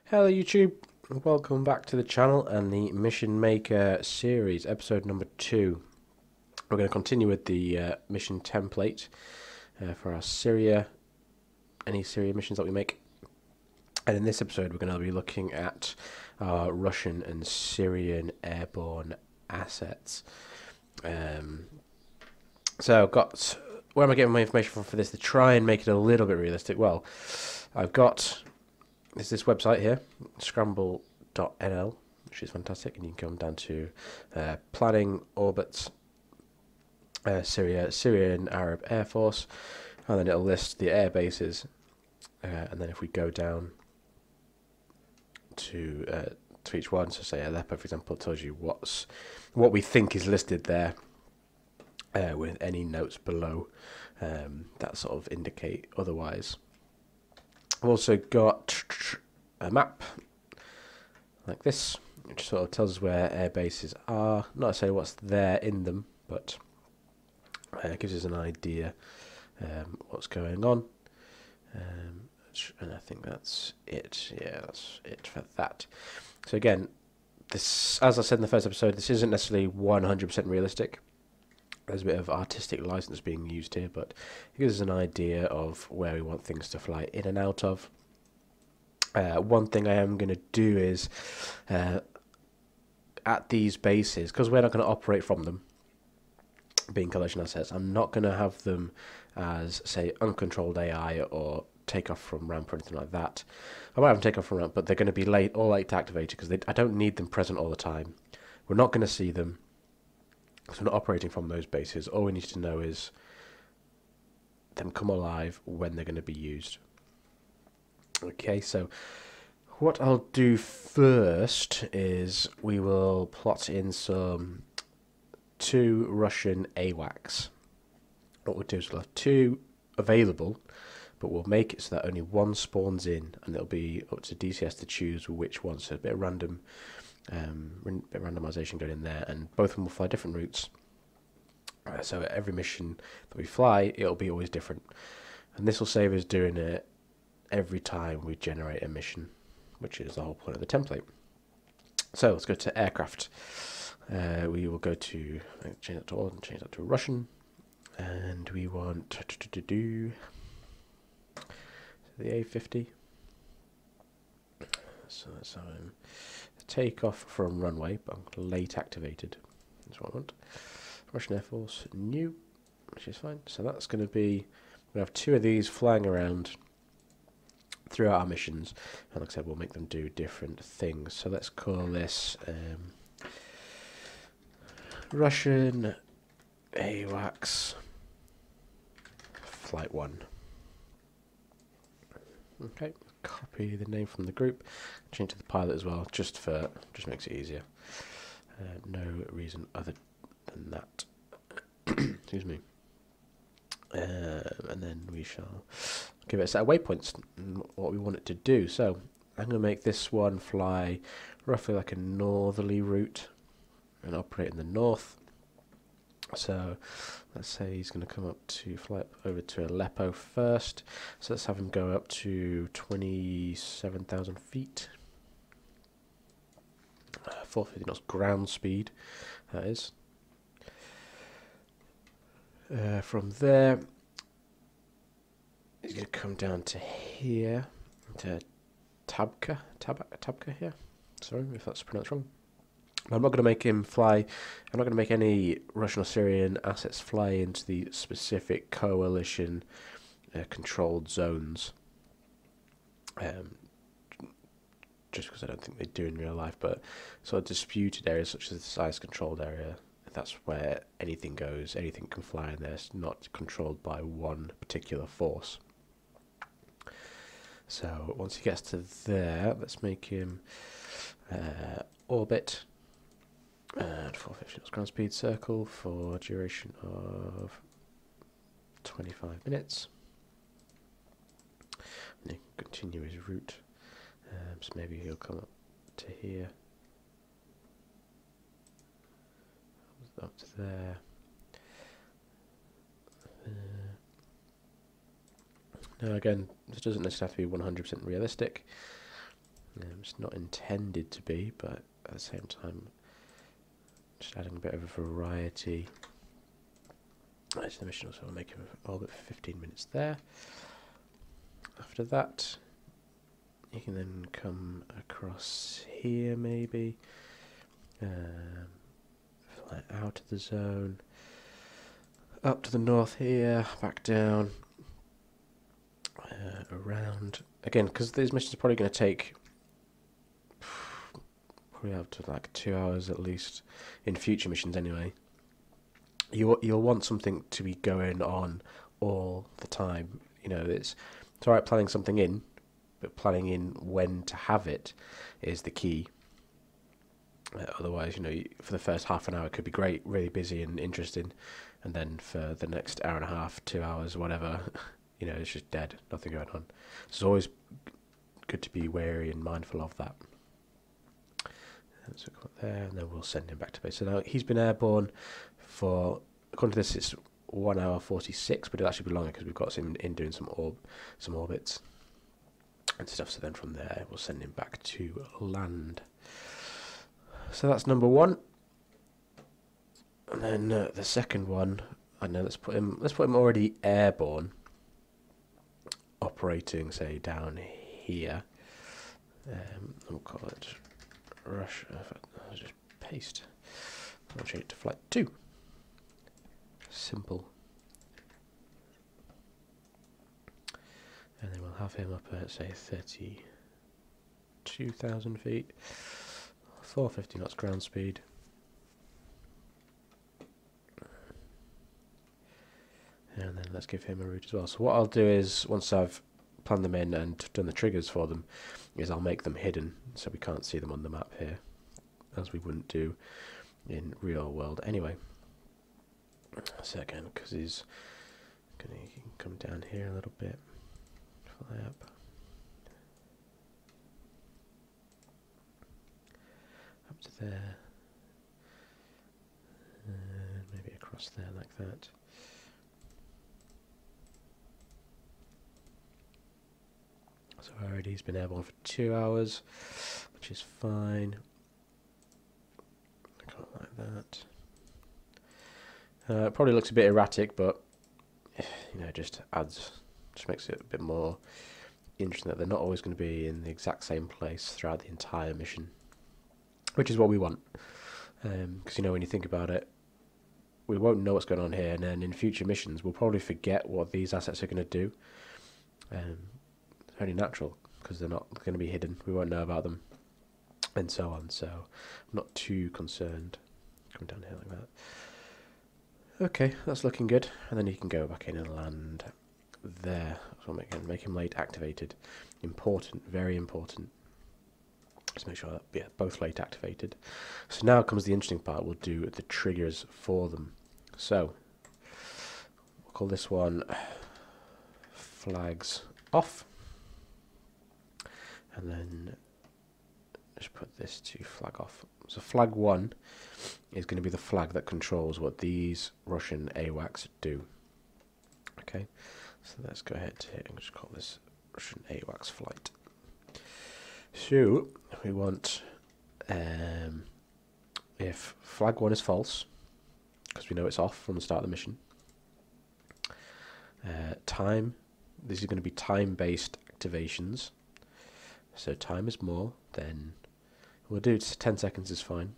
Hello YouTube, welcome back to the channel and the Mission Maker series, episode number 2. We're going to continue with the mission template for our any Syria missions that we make. And in this episode we're going to be looking at our Russian and Syrian airborne assets. So I've got, where am I getting my information from for this to try and make it a little bit realistic? Well, I've got... There's this website here, scramble.nl, which is fantastic, and you can come down to planning, orbits, Syrian Arab Air Force, and then it'll list the air bases, and then if we go down to each one, so say Aleppo, for example, it tells you what we think is listed there, with any notes below that sort of indicate otherwise. I've also got a map like this, which sort of tells us where air bases are. Not necessarily what's there in them, but it gives us an idea what's going on. And I think that's it. Yeah, that's it for that. So again, this, as I said in the first episode, this isn't necessarily 100% realistic. There's a bit of artistic license being used here, but it gives us an idea of where we want things to fly in and out of. One thing I am going to do is, at these bases, because we're not going to operate from them, being collision assets, I'm not going to have them as, say, uncontrolled AI or takeoff from ramp or anything like that. I might have them take off from ramp, but they're going to be late activated, because I don't need them present all the time. We're not going to see them. So we're not operating from those bases. All we need to know is them come alive when they're going to be used. Okay, so what I'll do first is we will plot in some 2 Russian AWACS. What we'll do is we'll have 2 available, but we'll make it so that only one spawns in, and it'll be up to DCS to choose which one. So a bit of random. Bit of randomization going in there, and both of them will fly different routes. So at every mission that we fly, it'll be always different, and this will save us doing it every time we generate a mission, which is the whole point of the template. So let's go to aircraft. We will go to change that to all and change that to Russian, and we want to do the A50. So that's take off from runway, but late activated. That's what I want. Russian Air Force, new, which is fine. So that's going to be, we have 2 of these flying around throughout our missions, and like I said, we'll make them do different things. So let's call this Russian AWACS Flight 1. Okay. Copy the name from the group, change to the pilot as well, just makes it easier. No reason other than that. Excuse me. And then we shall give it a set of waypoints, what we want it to do. So I'm going to make this one fly roughly like a northerly route and operate in the north. So let's say he's going to come up to fly up over to Aleppo first. So let's have him go up to 27,000 feet. 450 knots ground speed, that is. From there, he's going to come down to here, to Tabka here. Sorry if that's pronounced wrong. I'm not going to make him fly. I'm not going to make any Russian or Syrian assets fly into the specific coalition controlled zones. Just because I don't think they do in real life, but sort of disputed areas such as the size controlled area, that's where anything goes. Anything can fly in there. It's not controlled by one particular force. So once he gets to there, let's make him orbit. And 450 knots ground speed circle for duration of 25 minutes. And then continue his route. So maybe he'll come up to here. Up to there. Now again, this doesn't necessarily have to be 100% realistic. It's not intended to be, but at the same time, just adding a bit of a variety. That's the mission, so we'll make an orbit for 15 minutes there. After that, you can then come across here maybe, fly out of the zone, up to the north here, back down, around. Again, because these missions are probably going to take probably up to like 2 hours at least in future missions anyway. You'll want something to be going on all the time. You know, it's alright planning something in, but planning in when to have it is the key. Otherwise, you know, for the first half an hour it could be great, really busy and interesting, and then for the next hour and a half, 2 hours, whatever, you know, it's just dead, nothing going on. So it's always good to be wary and mindful of that. So go up there, and then we'll send him back to base. So now he's been airborne for, according to this, it's 1 hour 46, but it'll actually be longer because we've got him in doing some orbits and stuff. So then from there, we'll send him back to land. So that's number one. And then the second one, I know, let's put him already airborne, operating, say, down here. We'll call it Russia. I'll just paste. I'll change it to flight 2. Simple. And then we'll have him up at, say, 32,000 feet. 450 knots ground speed. And then let's give him a route as well. So what I'll do is, once I've planned them in and done the triggers for them, is I'll make them hidden so we can't see them on the map here, as we wouldn't do in real world anyway. So again, because he's gonna come down here a little bit, fly up, up to there, and maybe across there like that. So already he's been airborne for 2 hours, which is fine. I can't like that. It probably looks a bit erratic, but you know, just makes it a bit more interesting that they're not always going to be in the exact same place throughout the entire mission, which is what we want. Because you know, when you think about it, we won't know what's going on here, and then in future missions, we'll probably forget what these assets are going to do. It's only natural because they're not going to be hidden. We won't know about them, and so on. So I'm not too concerned. Come down here like that. Okay, that's looking good. And then you can go back in and land there. So make him late activated. Important, very important. Let's make sure that, yeah, both late activated. So now comes the interesting part. We'll do the triggers for them. So we'll call this one flags off. And then just put this to flag off. So flag 1 is going to be the flag that controls what these Russian AWACS do. Okay, so let's go ahead here and just call this Russian AWACS flight. So we want, if flag 1 is false, because we know it's off from the start of the mission, time, this is going to be time-based activations. So time is more, then we'll do 10 seconds is fine.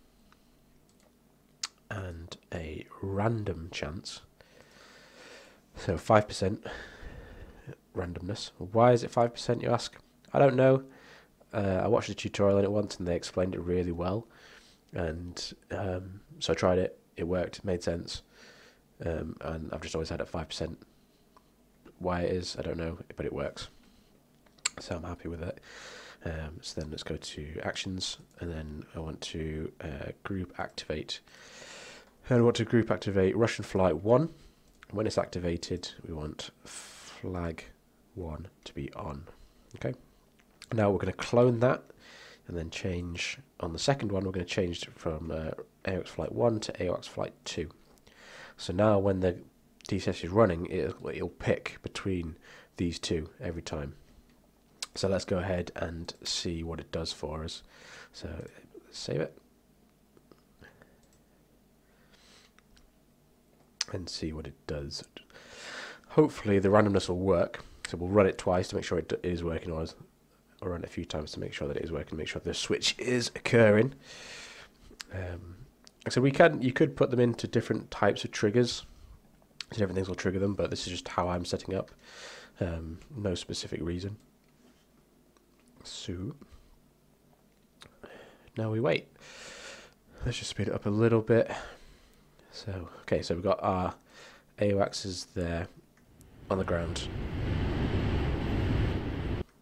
And a random chance. So 5% randomness. Why is it 5%, you ask? I don't know. I watched a tutorial on it once and they explained it really well. And so I tried it. It worked. It made sense. And I've just always had it at 5%. Why it is, I don't know, but it works. So I'm happy with it. So then let's go to actions, and then I want to group activate. And I want to group activate Russian flight 1. When it's activated, we want flag 1 to be on. Okay. Now we're going to clone that, and then change on the second one. We're going to change from AWACS flight 1 to AWACS flight 2. So now when the DCS is running, it'll pick between these two every time. So let's go ahead and see what it does for us. So save it. And see what it does. Hopefully the randomness will work. So we'll run it twice to make sure it is working, or run it a few times to make sure that it is working, make sure the switch is occurring. So you could put them into different types of triggers. So different things will trigger them, but this is just how I'm setting up. No specific reason. So now we wait. Let's just speed it up a little bit. So okay, so we've got our AWACS there on the ground.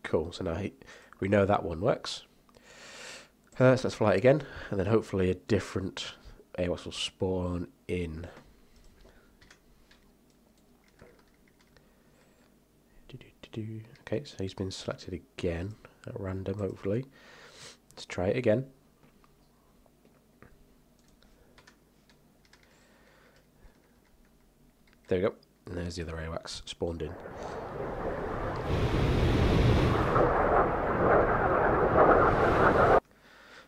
Cool. So now we know that one works. So let's fly it again, and then hopefully a different AWACS will spawn in. Okay, so he's been selected again at random, hopefully. Let's try it again. There we go. And there's the other AWACS spawned in.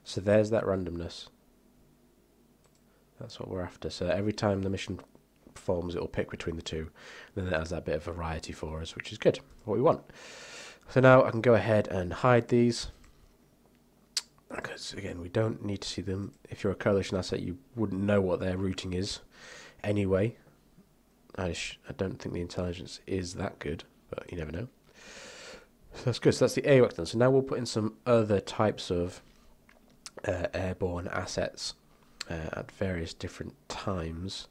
So there's that randomness. That's what we're after. So every time the mission performs, it will pick between the two. And then it has that bit of variety for us, which is good. What we want. So now I can go ahead and hide these. Because again, we don't need to see them. If you're a coalition asset, you wouldn't know what their routing is anyway. I don't think the intelligence is that good, but you never know. So that's good. So that's the AWACS done. So now we'll put in some other types of airborne assets at various different times.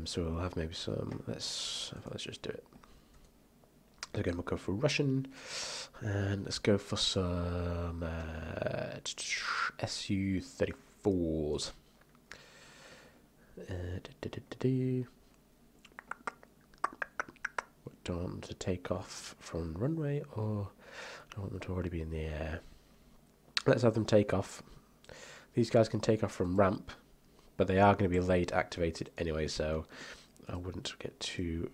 So we'll have maybe some. Let's just do it. So again, we'll go for Russian, and let's go for some Su-34s. Do I want them to take off from runway, or do I want them to already be in the air? Let's have them take off. These guys can take off from ramp, but they are going to be late activated anyway, so I wouldn't get too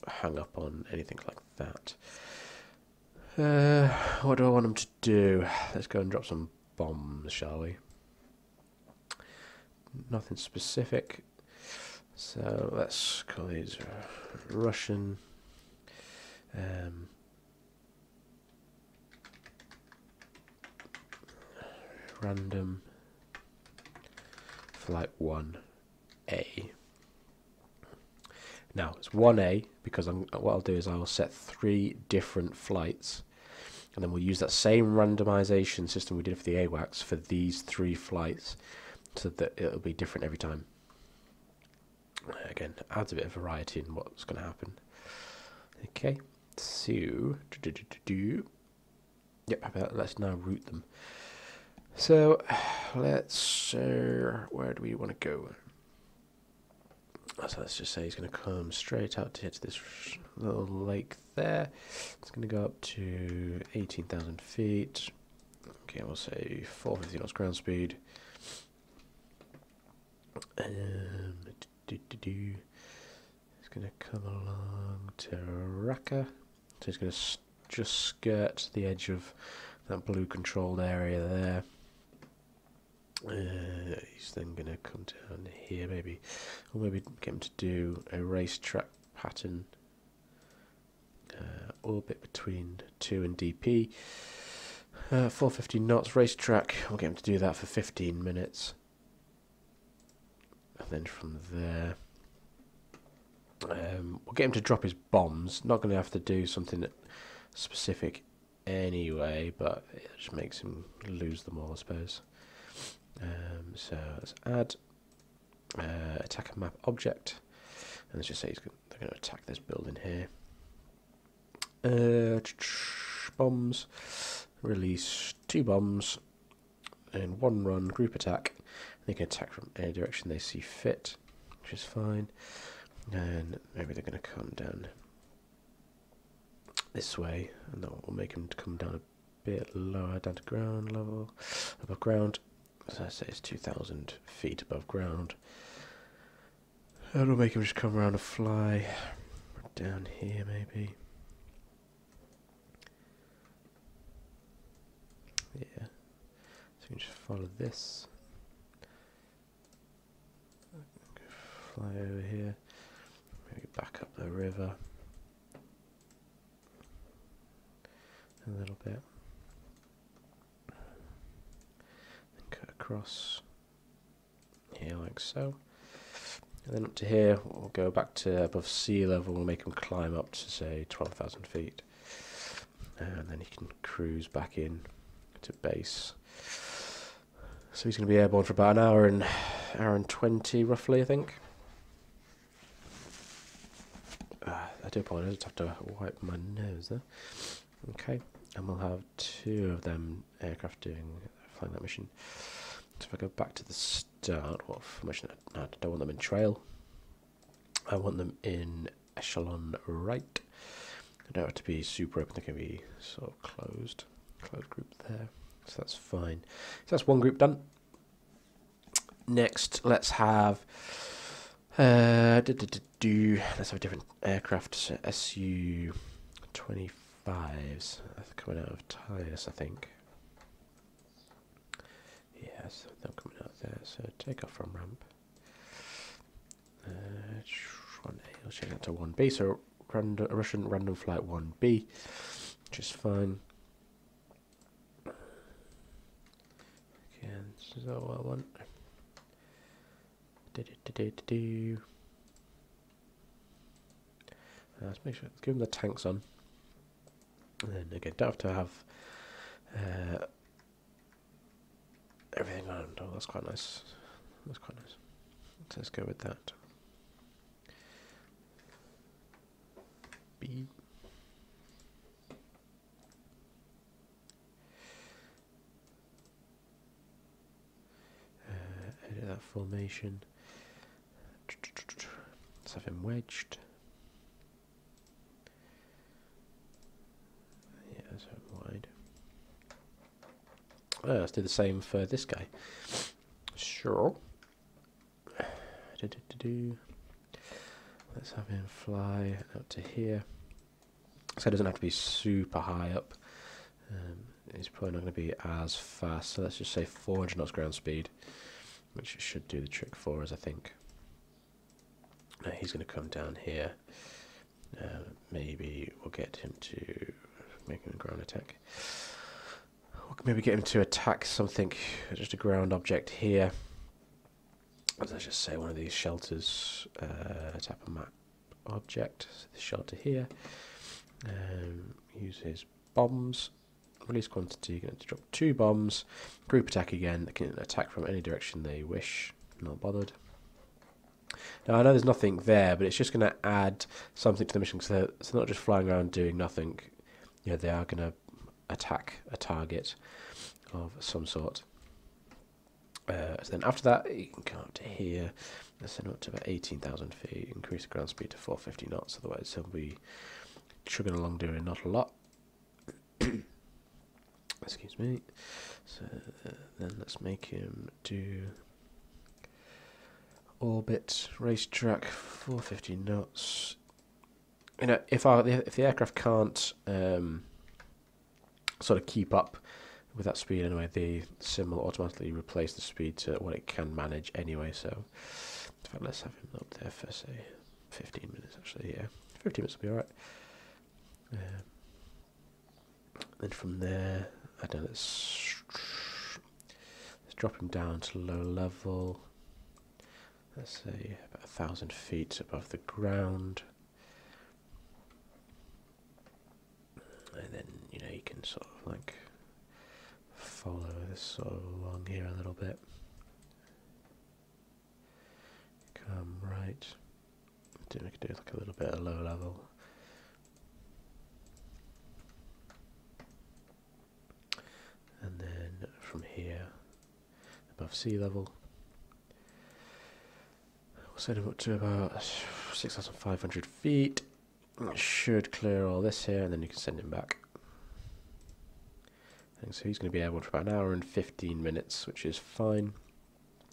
hung up on anything like that. What do I want them to do? Let's go and drop some bombs, shall we? Nothing specific. So let's call these Russian. Random flight 1A. Now it's 1A because what I'll do is I'll set 3 different flights, and then we'll use that same randomization system we did for the AWACS for these 3 flights, so that it'll be different every time. Again, adds a bit of variety in what's going to happen. Okay. So, yep, let's now route them. So, let's, where do we want to go? So let's just say he's going to come straight out to hit this little lake there. It's going to go up to 18,000 feet. Okay, we'll say 450 knots ground speed. He's going to come along to Raqqa. So he's going to just skirt the edge of that blue controlled area there. He's then going to come down here maybe, or maybe get him to do a racetrack pattern, orbit between 2 and DP. 450 knots racetrack, we'll get him to do that for 15 minutes. And then from there, we'll get him to drop his bombs. Not going to have to do something specific anyway, but it just makes him lose them all, I suppose. So let's add attacker map object, and let's just say they're going to attack this building here. Bombs, release 2 bombs in 1 run, group attack. They can attack from any direction they see fit, which is fine. And maybe they're going to come down this way, and that will make them come down a bit lower, down to ground level, above ground. So I say it's 2,000 feet above ground. That'll make him just come around and fly down here, maybe. follow this. Fly over here. Maybe back up the river a little bit. And cut across here like so. And then up to here, we'll go back to above sea level. We'll make him climb up to say 12,000 feet. And then he can cruise back in to base. So he's going to be airborne for about an hour and 20 roughly, I think. I do apologise, I just have to wipe my nose there. Okay, and we'll have 2 of them aircraft flying that mission. So if I go back to the start, what formation? No, I don't want them in trail. I want them in echelon right. They don't have to be super open, they can be sort of closed group there. So that's fine. So that's one group done. Next, let's have let's have a different aircraft. So Su-25s coming out of Titus, I think. Yes, they're coming out there. So take off from ramp. 1A, I'll change that to 1B. So Russian random flight 1B, which is fine. Again, this is all I want. Let's make sure, give them the tanks on. And then again, don't have to have everything on. Oh, that's quite nice. That's quite nice. So let's go with that. B. Edit that formation. Let's have him wedged. Yeah, so wide. Let's do the same for this guy. Sure. Let's have him fly out to here. So it doesn't have to be super high up. It's probably not going to be as fast. So let's just say 400 knots ground speed, which should do the trick for us, I think. Now he's going to come down here. Maybe we'll get him to make him a ground attack. Or maybe get him to attack something, just a ground object here. Let's just say one of these shelters, tap a map object, so this shelter here. Use his bombs, release quantity, going to drop 2 bombs, group attack again, they can attack from any direction they wish, not bothered. Now I know there's nothing there, but it's just going to add something to the mission, because they're not just flying around doing nothing. You know, they are going to attack a target of some sort. So then after that, you can come up to here, let's send up to about 18,000 feet, increase the ground speed to 450 knots, otherwise he'll be chugging along doing not a lot. Excuse me. So then let's make him do orbit, racetrack, 450 knots. You know, if the aircraft can't sort of keep up with that speed anyway, the sim will automatically replace the speed to what it can manage anyway. So in fact, let's have him up there for say 15 minutes actually. Yeah, 15 minutes will be alright. Then from there, I don't know, let's drop him down to low level. Let's say about 1,000 feet above the ground. And then, you know, you can sort of like follow this sort of along here a little bit. Come right. We could do like a little bit of low level. And then from here, above sea level, we'll send him up to about 6,500 feet. Should clear all this here, and then you can send him back. And so he's going to be able for about an hour and 15 minutes, which is fine.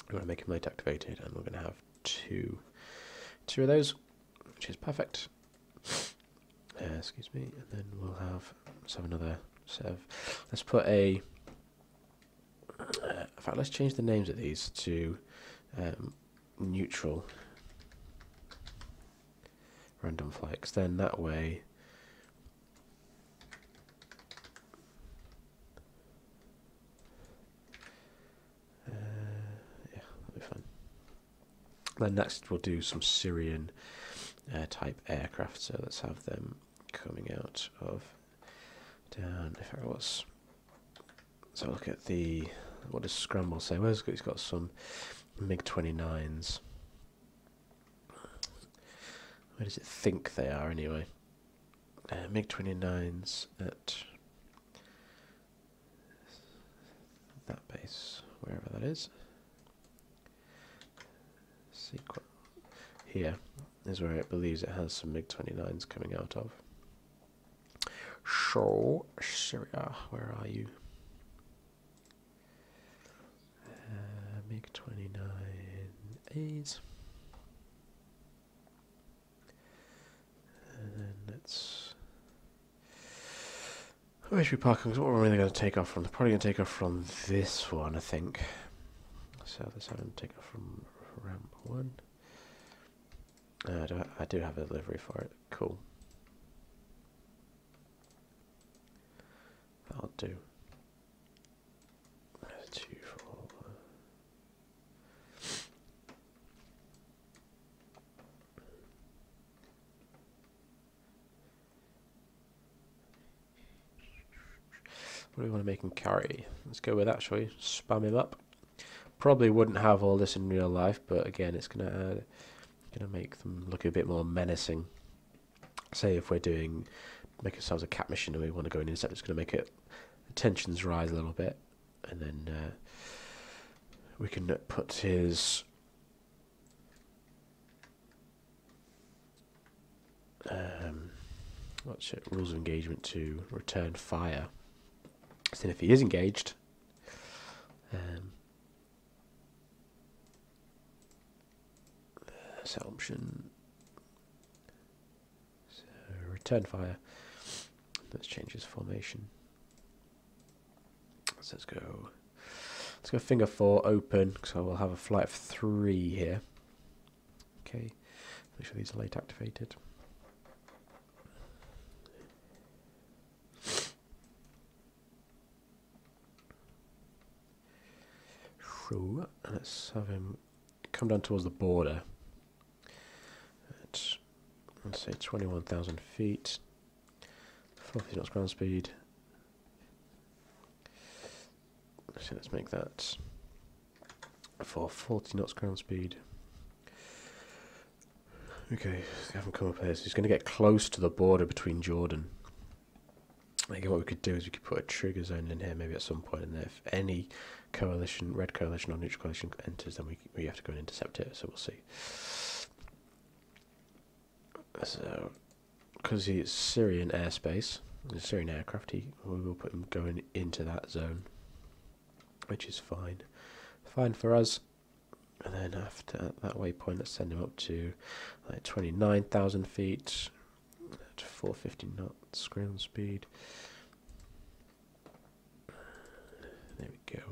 We're going to make him late activated, and we're going to have two of those, which is perfect. Excuse me, and then let's have another set of, let's put a In fact, let's change the names of these to neutral random flight, because then that way yeah, that'll be fun. Then next we'll do some Syrian type aircraft, so let's have them coming out of down, if I was. So look at the, what does Scramble say? Well, he's got some MiG-29s. Where does it think they are anyway? MiG-29s at that base, wherever that is. Here is where it believes it has some MiG-29s coming out of. So, Syria, where are you? MiG-29As. And then let's... Where should we park? What are we really going to take off from? They're probably going to take off from this one, I think. So let's have them take off from ramp 1. I do have a delivery for it. Cool. That'll do. 2, 4. What do we want to make him carry? Let's go with that, shall we? Spam him up. Probably wouldn't have all this in real life, but again, it's gonna make them look a bit more menacing. Say if we're make ourselves a cat mission and we want to go and intercept, it's gonna make it the tensions rise a little bit, and then we can put his what's it? Rules of engagement to return fire. So if he is engaged, set option, so return fire. Let's change his formation. So let's go finger 4 open, so we'll have a flight of 3 here. Okay, make sure these are late activated. So let's have him come down towards the border at, let's say, 21,000 feet, 40 knots ground speed. So let's make that for 40 knots ground speed. Okay, have him come up here. So he's going to get close to the border between Jordan. Again, what we could do is we could put a trigger zone in here maybe at some point, and if any coalition, red coalition or neutral coalition enters, then we have to go and intercept it, so we'll see. So, because he's Syrian airspace, Syrian aircraft, we will put him going into that zone, which is fine. Fine for us. And then after that waypoint, let's send him up to like 29,000 feet at 450 knots ground speed. There we go.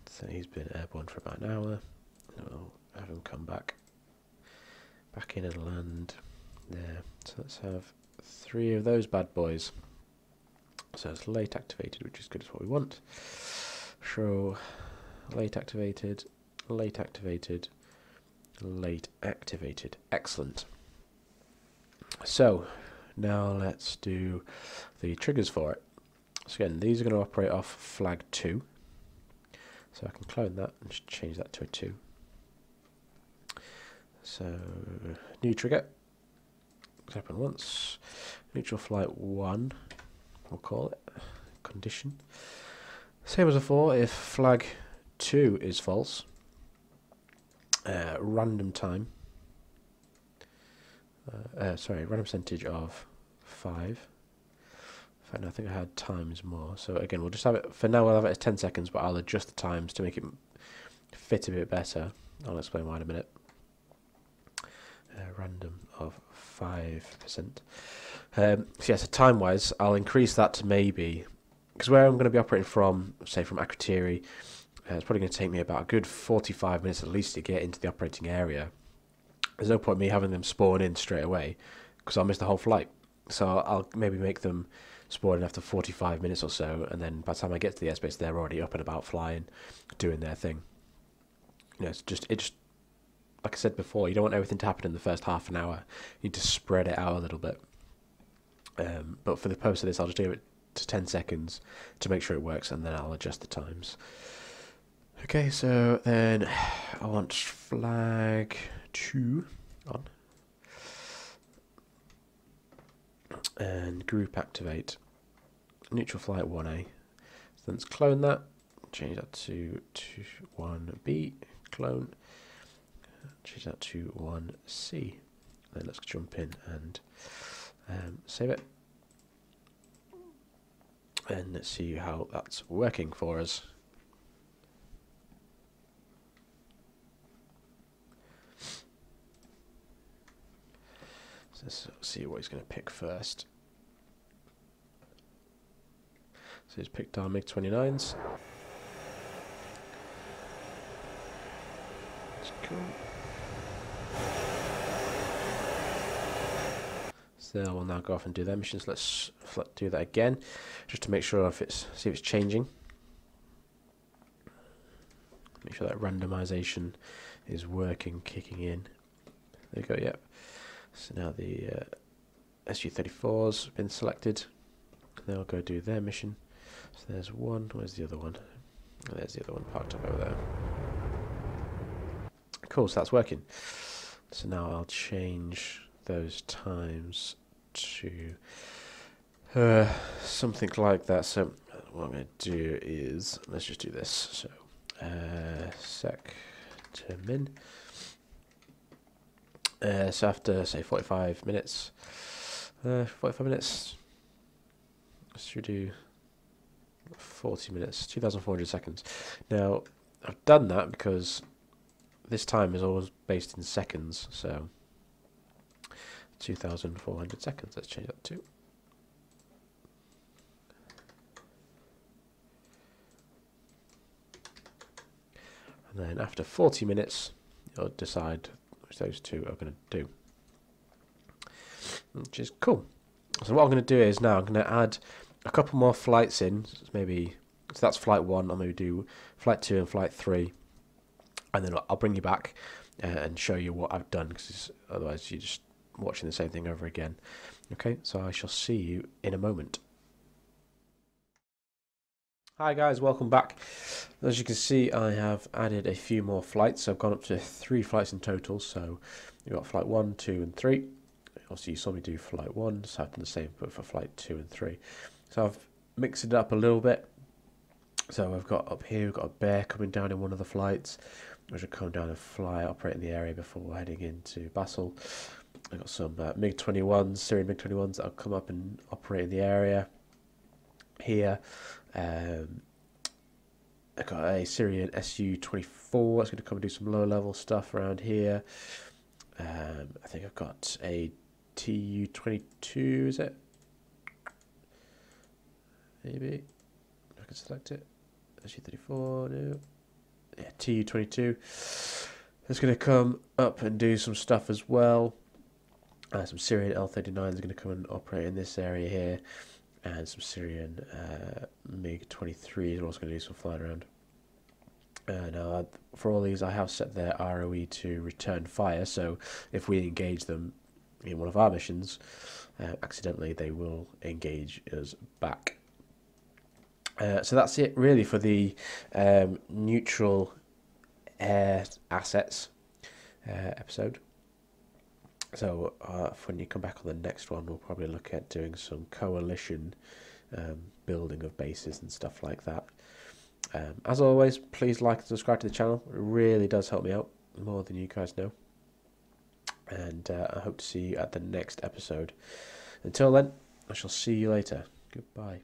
So he's been airborne for about an hour. And we'll have him come back in and land there. So let's have 3 of those bad boys. So it's late activated, which is good, as what we want. So late activated, late activated, late activated. Excellent. So now let's do the triggers for it. So again, these are going to operate off flag 2. So I can clone that and just change that to a 2. So new trigger. Happen once. Neutral flight 1. We'll call it condition. Same as before. If flag 2 is false, random time. Random percentage of 5. In fact, I think I had times more. So again, we'll just have it for now. We'll have it as 10 seconds, but I'll adjust the times to make it fit a bit better. I'll explain why in a minute. Random of 5%. So yeah, so time-wise, I'll increase that to maybe because where I'm going to be operating from, say from Akrotiri, it's probably going to take me about a good 45 minutes at least to get into the operating area. There's no point in me having them spawn in straight away, because I'll miss the whole flight. So I'll maybe make them spawn in after 45 minutes or so, and then by the time I get to the airspace, they're already up and about flying, doing their thing. You know, it's just like I said before, you don't want everything to happen in the first half an hour. You need to spread it out a little bit. But for the purpose of this, I'll just do it to 10 seconds to make sure it works, and then I'll adjust the times. Okay, so then I want flag 2 on. And group activate. Neutral flight 1A. So let's clone that. Change that to 1B. Clone. Change that to 1C. Then let's jump in and save it. And let's see how that's working for us. So let's see what he's going to pick first. So he's picked our MiG-29s. That's cool. So we'll now go off and do their missions. Let's do that again, just to make sure see if it's changing. Make sure that randomization is working, kicking in. There you go. Yep. So now the Su-34's been selected. They'll go do their mission. So there's one. Where's the other one? Oh, there's the other one parked up over there. Cool, so that's working. So now I'll change those times to something like that. So what I'm going to do is, let's just do this. So sec to min. So after, say, 45 minutes, let's do 40 minutes, 2,400 seconds. Now, I've done that because this time is always based in seconds, so 2,400 seconds. Let's change that to. And then after 40 minutes, you'll decide which those two are going to do, which is cool. So what I'm going to do is now I'm going to add a couple more flights in. So that's flight 1. I'll maybe do flight 2 and flight 3, and then I'll bring you back and show you what I've done, because otherwise you're just watching the same thing over again. Okay, so I shall see you in a moment. Hi guys, welcome back. As you can see, I have added a few more flights. So I've gone up to 3 flights in total. So you've got flight 1, 2 and 3. Obviously you saw me do flight 1, so I've done the same but for flight 2 and 3. So I've mixed it up a little bit. So I've got up here, we've got a bear coming down in one of the flights, which will come down and fly, operate in the area before heading into Basel. I've got some MiG-21s, Syrian MiG-21s that'll come up and operate in the area here. I've got a Syrian Su-24 that's going to come and do some low-level stuff around here. I think I've got a Tu-22, is it? Maybe. I can select it. Su-34, no. Yeah, Tu-22. It's going to come up and do some stuff as well. Some Syrian L-39s are going to come and operate in this area here. And some Syrian MiG-23s are also going to do some flying around. Now, for all these, I have set their ROE to return fire, so if we engage them in one of our missions, accidentally, they will engage us back. So that's it, really, for the neutral air assets episode. So when you come back on the next one, we'll probably look at doing some coalition building of bases and stuff like that. As always, please like and subscribe to the channel. It really does help me out, more than you guys know. And I hope to see you at the next episode. Until then, I shall see you later. Goodbye.